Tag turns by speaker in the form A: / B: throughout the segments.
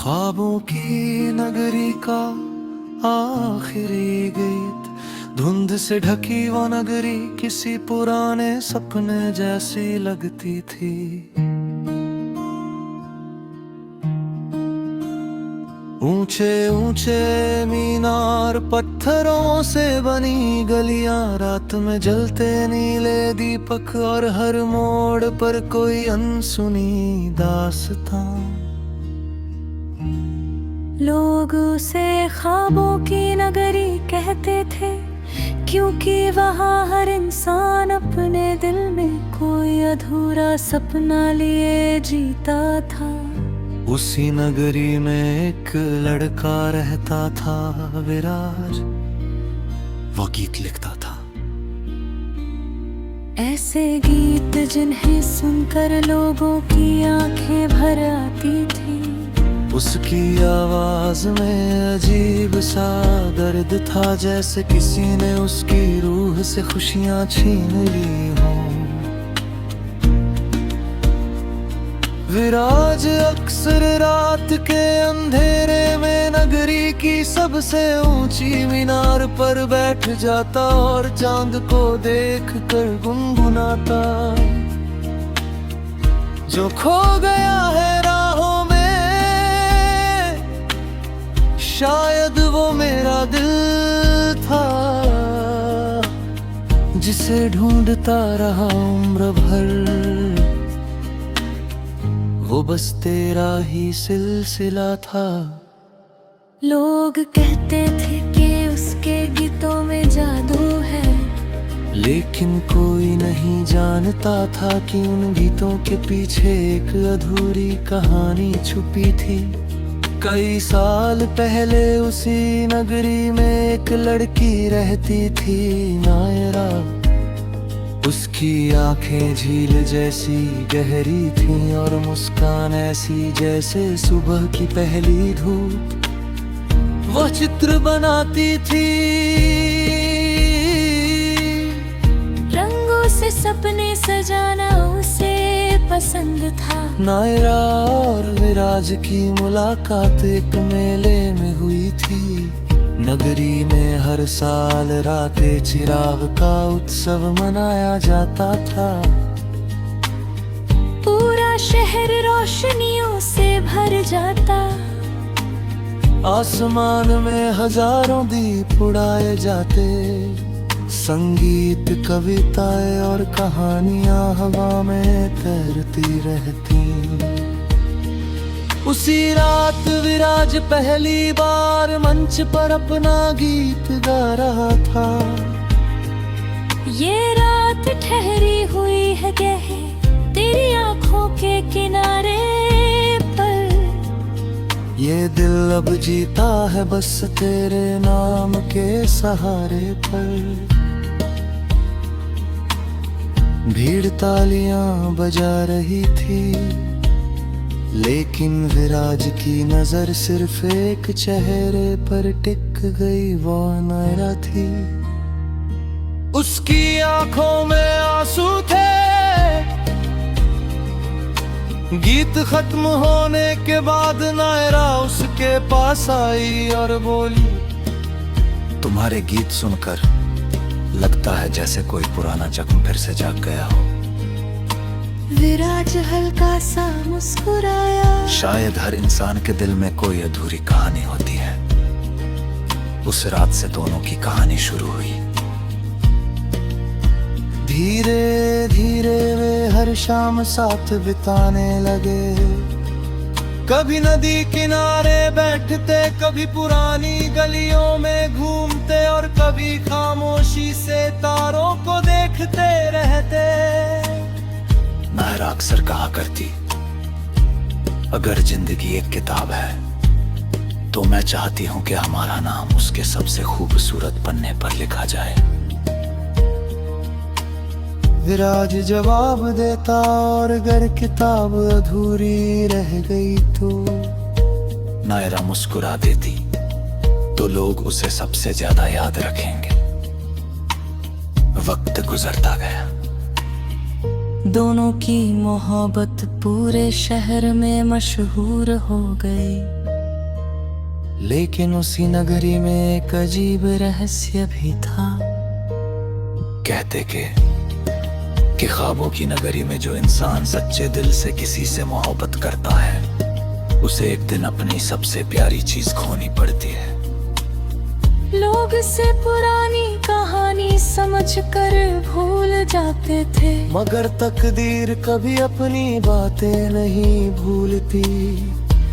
A: ख्वाबों की नगरी का आखिरी गीत, धुंध से ढकी वो नगरी किसी पुराने सपने जैसी लगती थी। ऊंचे ऊंचे मीनार, पत्थरों से बनी गलियां, रात में जलते नीले दीपक और हर मोड़ पर कोई अनसुनी दास्तां।
B: लोग उसे ख्वाबों की नगरी कहते थे, क्योंकि वहाँ हर इंसान अपने दिल में कोई अधूरा सपना लिए जीता था।
A: उसी नगरी में एक लड़का रहता था, विराज। वो गीत लिखता था,
B: ऐसे गीत जिन्हें सुनकर लोगों की आंखें भर आती थी।
A: उसकी आवाज में अजीब सा दर्द था, जैसे किसी ने उसकी रूह से खुशियां छीन ली हों। विराज अक्सर रात के अंधेरे में नगरी की सबसे ऊंची मीनार पर बैठ जाता और चांद को देख कर गुनगुनाता, जो खो गया है राहों में, शायद वो मेरा दिल था, जिसे ढूंढता रहा उम्र भर। वो बस तेरा ही सिलसिला था।
B: लोग कहते थे कि उसके गीतों में जादू है,
A: लेकिन कोई नहीं जानता था कि उन गीतों के पीछे एक अधूरी कहानी छुपी थी। कई साल पहले उसी नगरी में एक लड़की रहती थी, नायरा। उसकी आंखें झील जैसी गहरी थीं और मुस्कान ऐसी जैसे सुबह की पहली धूप। वो चित्र बनाती थी,
B: रंगों से सपने सजाना उसे पसंद था।
A: नायरा और विराज की मुलाकात एक मेले में हुई थी। नगरी में हर साल राते चिराग का उत्सव मनाया जाता था।
B: पूरा शहर रोशनियों से भर जाता,
A: आसमान में हजारों दीप उड़ाए जाते। संगीत, कविताएं और कहानियां हवा में तैरती रहती। उसी रात विराज पहली बार मंच पर अपना गीत गा रहा था।
B: ये रात ठहरी हुई है गहे तेरी आंखों के किनारे पर।
A: ये दिल अब जीता है बस तेरे नाम के सहारे पर। भीड़ तालियां बजा रही थी, लेकिन विराज की नजर सिर्फ एक चेहरे पर टिक गई, वो नायरा थी। उसकी आंखों में आंसू थे। गीत खत्म होने के बाद नायरा उसके पास आई और बोली, तुम्हारे गीत सुनकर लगता है जैसे कोई पुराना जख्म फिर से जाग गया हो।
B: विराज हल्का सा मुस्कुराया।
A: शायद हर इंसान के दिल में कोई अधूरी कहानी होती है। उस रात से दोनों की कहानी शुरू हुई। धीरे धीरे वे हर शाम साथ बिताने लगे। कभी नदी किनारे बैठते, कभी पुरानी गलियों में घूमते और कभी खामोशी से तारों को देखते रहते। नायरा अक्सर कहा करती, अगर जिंदगी एक किताब है तो मैं चाहती हूँ कि हमारा नाम उसके सबसे खूबसूरत पन्ने पर लिखा जाए। विराज जवाब देता और अगर किताब अधूरी रह गई तो नायरा मुस्कुरा देती, तो लोग उसे सबसे ज्यादा याद रखेंगे। वक्त गुजरता गया।
B: दोनों की मोहब्बत पूरे शहर में मशहूर हो गई।
A: लेकिन उसी नगरी में एक अजीब रहस्य भी था। कहते कि ख्वाबों की नगरी में जो इंसान सच्चे दिल से किसी से मोहब्बत करता है, उसे एक दिन अपनी सबसे प्यारी चीज खोनी पड़ती है।
B: लोग से पुरानी कहानी समझकर भूल जाते थे,
A: मगर तकदीर कभी अपनी बातें नहीं भूलती।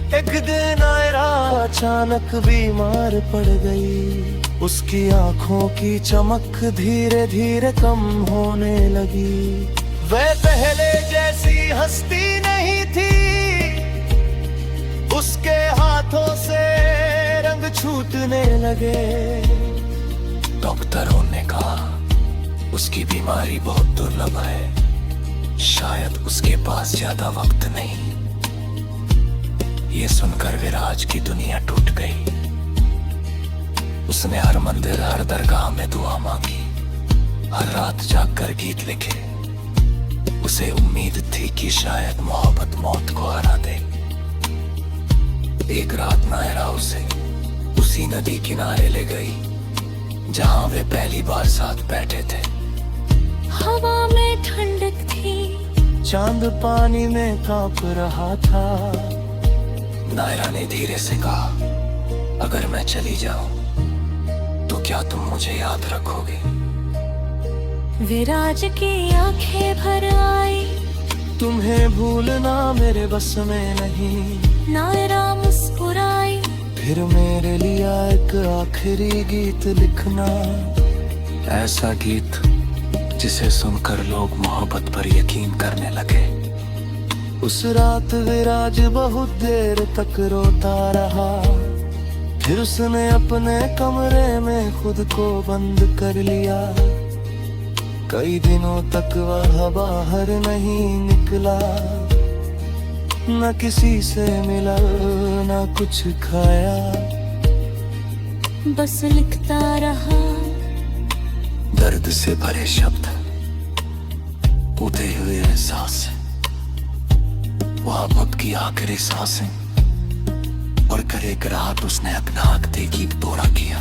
A: एक दिन नायरा अचानक बीमार पड़ गई। उसकी आंखों की चमक धीरे धीरे कम होने लगी। वह पहले जैसी हंसती नहीं थी, उसके हाथों से रंग छूटने लगे। डॉक्टरों ने कहा उसकी बीमारी बहुत दुर्लभ है, शायद उसके पास ज्यादा वक्त नहीं। ये सुनकर विराज की दुनिया टूट गई। उसने हर मंदिर हर दरगाह में दुआ मांगी, हर रात जागकर गीत लिखे। उसे उम्मीद थी कि शायद मोहब्बत मौत को हरा दे। एक रात नायरा उसे उसी नदी किनारे ले गई जहां वे पहली बार साथ बैठे थे।
B: हवा में ठंडक थी,
A: चांद पानी में कांप रहा था। नायरा ने धीरे से कहा, अगर मैं चली जाऊं तो क्या तुम मुझे याद रखोगे?
B: विराज की आंखें भर आई।
A: तुम्हें भूलना मेरे बस में नहीं।
B: नायरा मुस्कुराई।
A: फिर मेरे लिए एक आखिरी गीत लिखना, ऐसा गीत जिसे सुनकर लोग मोहब्बत पर यकीन करने लगे। उस रात विराज बहुत देर तक रोता रहा। फिर उसने अपने कमरे में खुद को बंद कर लिया। कई दिनों तक वह बाहर नहीं निकला, न किसी से मिला न कुछ खाया,
B: बस लिखता रहा।
A: दर्द से भरे शब्द, उठे हुए एहसास, वह अब की आखिरी सांसें। और कर एक रात उसने अपना हक देखी पूरा किया।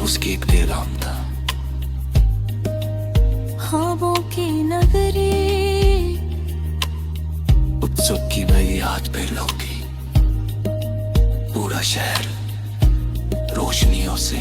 A: उसकी एक पैगाम था,
B: ख्वाबों की नगरी
A: उत्सुक की वही आज फिर लौटी। पूरा शहर रोशनियों से